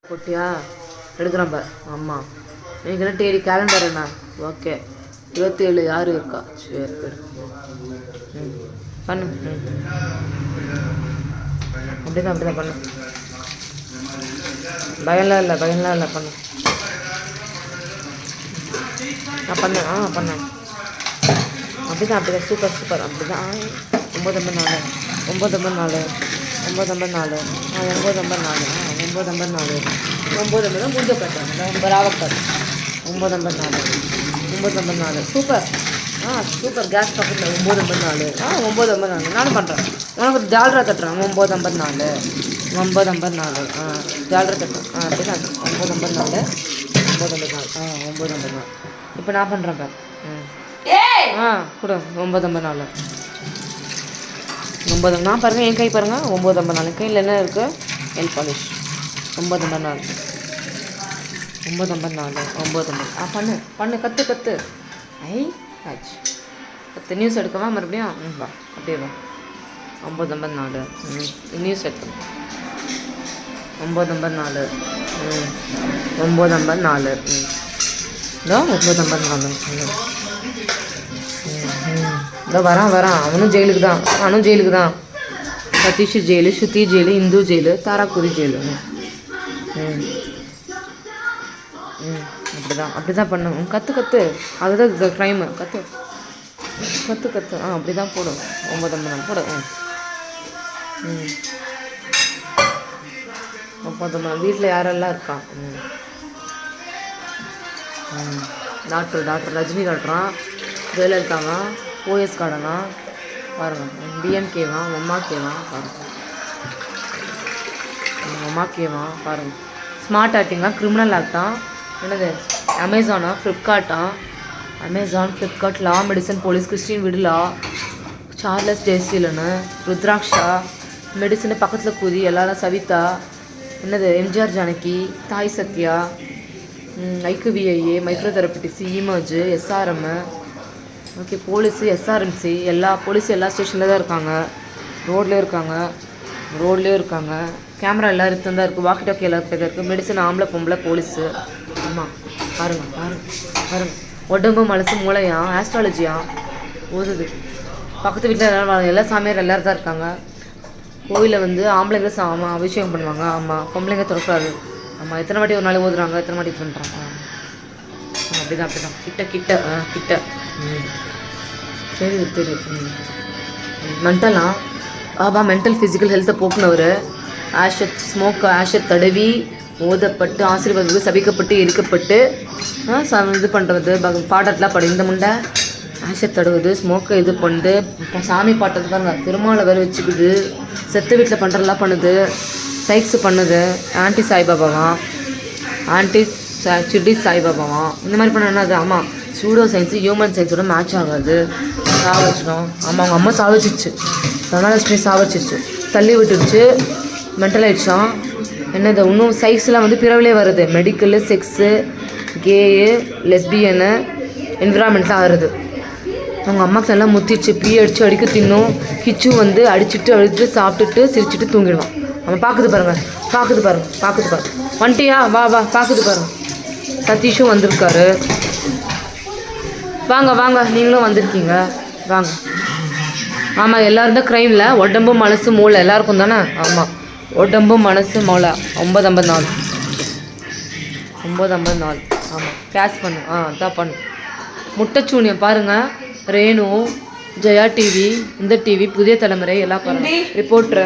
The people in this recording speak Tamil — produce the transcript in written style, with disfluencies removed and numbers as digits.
போட்டியா எடுக்கிறேன் பார். ஆமாம் நீங்கள் டெய்லி கேலண்டர் என்ன? ஓகே 27 யார் இருக்கா? சரி பண்ணு. அப்படிதான் பண்ணு. பயம்லாம் இல்லை பண்ணு. நான் பண்ணேன் அப்படிதான் சூப்பர் அப்படிதான். 954 954 954 954 9 முடிஞ்ச கட்டுறேன் ராவக்கார் 954 சூப்பர். சூப்பர். கேஸ் பக்கத்தில் 954 954 நானும் பண்ணுறேன். உனக்கு ஜால்ரா தட்டுறேன் 954 ஜால்ரா தட்டுறேன். அப்படிதான் 954 954 இப்போ நான் பண்ணுறேன் பார். கொடு 954 நான் பாருங்கள் என் கை பாருங்கள் 954 கையில் என்ன இருக்குது? நெல் பாலிஷ் 954 பண்ணு கற்று ஆச்சு. 10 நியூஸ் எடுக்கவா மறுபடியும்? வா அப்படியே வா. 954 நியூஸ் எடுத்து 954 954 954 இதோ வரான். அவனும் ஜெயிலுக்கு தான். சதீஷ் ஜெயிலு, ஸ்ருதி ஜெயிலு, இந்து ஜெயிலு, தாராக்குடி ஜெயிலு. அப்படிதான் பண்ணு. கற்று அதுதான் க்ரைமு. கற்று அப்படி தான் போடும். 954 போடு. 954 வீட்டில் யாரெல்லாம் இருக்கான்? டாக்டர் ரஜினி காட்டுறான், ஜெயலலிதாவா, ஓஎஸ் கார்டனா பாருங்கள், டிஎம்கேவா, அம்மாக்கேவா பாருங்கள். ஸ்மார்ட் ஆக்டிங்கா, கிரிமினல் ஆக்டா, என்னது அமேசானா, Flipkart, law, medicine, police, Christine வீடு, லா, சார்லஸ் ஜெயசீலனு, ருத்ராக்ஷா, மெடிசனு பக்கத்தில் கூதி, எல்லாரும் சவிதா, என்னது எம்ஜிஆர் ஜானகி, தாய் Sathya, IQVIA, micro therapeutics, emerge, SRM. Okay police, SRMC, எல்லா போலீஸும் எல்லா ஸ்டேஷனில் தான் இருக்காங்க. ரோட்லேயும் இருக்காங்க. கேமரா எல்லோரும் தான் இருக்குது. வாக்கி டாக்கி எல்லாருக்கிட்ட தான் இருக்குது. மெடிசன் ஆம்பளை பொம்பளை போலீஸு. ஆமாம் பாருங்கள். உடம்பு மனசு மூளையா, ஆஸ்ட்ராலஜியா ஓதுது. பக்கத்து வீட்டில் எல்லா சாமியார் எல்லோரும் தான் இருக்காங்க. கோயிலில் வந்து ஆம்பளைங்க அபிஷேகம் பண்ணுவாங்க. ஆமாம் பொம்பளைங்க திறக்காது. ஆமாம் எத்தனை வாட்டி ஒரு நாள் ஓதுறாங்க, எத்தனை வாட்டி பண்ணுறாங்க. அப்படிதான் கிட்ட தெரியுது. மென்டல் ஃபிசிக்கல் ஹெல்த்தை போக்குனவர். ஆஷத் தடவி ஓதப்பட்டு ஆசீர்வாதத்துக்கு சபிக்கப்பட்டு எரிக்கப்பட்டு இது பண்ணுறது பாடத்தெலாம் படம். இந்த முண்டை ஆஷத் தடவுது, ஸ்மோக்கை இது பண்ணுது, சாமி பாட்டது பாருங்க, திருமாலை வேறு வச்சுக்குது, செத்த வீட்டில் பண்ணுறதெல்லாம் பண்ணுது, சைக்ஸ் பண்ணுது. ஆன்டி சிட்டி சாய்பாபாவாம் இந்த மாதிரி பண்ண என்னது? ஆமாம் சூடோ சயின்ஸு ஹியூமன் சயின்ஸோட மேட்ச் ஆகாது. சாவச்சிடும். ஆமாம் அவங்க அம்மா சாவச்சிச்சு, தனலட்சுமி சாவச்சிச்சு, தள்ளி விட்டுருச்சு, மென்டல் ஆகிடுச்சான். என்னது இன்னும் சைக்ஸ்லாம் வந்து பிறவிலே வருது. மெடிக்கலு, செக்ஸு, கேயு, லெஸ்பியனு, என்விரான்மெண்ட்லாம் வருது. அவங்க அம்மாவுக்கு நல்லா முத்திடுச்சு, பீ அடித்து அடிக்க தின்னும். கிச்சு வந்து அடிச்சுட்டு சாப்பிட்டுட்டு சிரிச்சுட்டு தூங்கிடுவான். அவன் பார்க்குது பாருங்க வந்துட்டியா? வா பார்க்குது பாருங்க. சதீஷும் வந்திருக்காரு. வாங்க நீங்களும் வந்திருக்கீங்க, வாங்க. ஆமாம் எல்லோரும் தான் க்ரைமில். உடம்பு மனசு மூளை எல்லாருக்கும் தானே? ஆமாம் உடம்பு மனசு மூளை 954 ஆமாம் கேஷ் பண்ணு. அதான் பண்ணு. முட்டைச்சூனியம் பாருங்கள். ரேணு, ஜெயா டிவி, இந்த டிவி, புதிய தலைமுறை எல்லாம் பாருங்கள். ரிப்போர்ட்ரு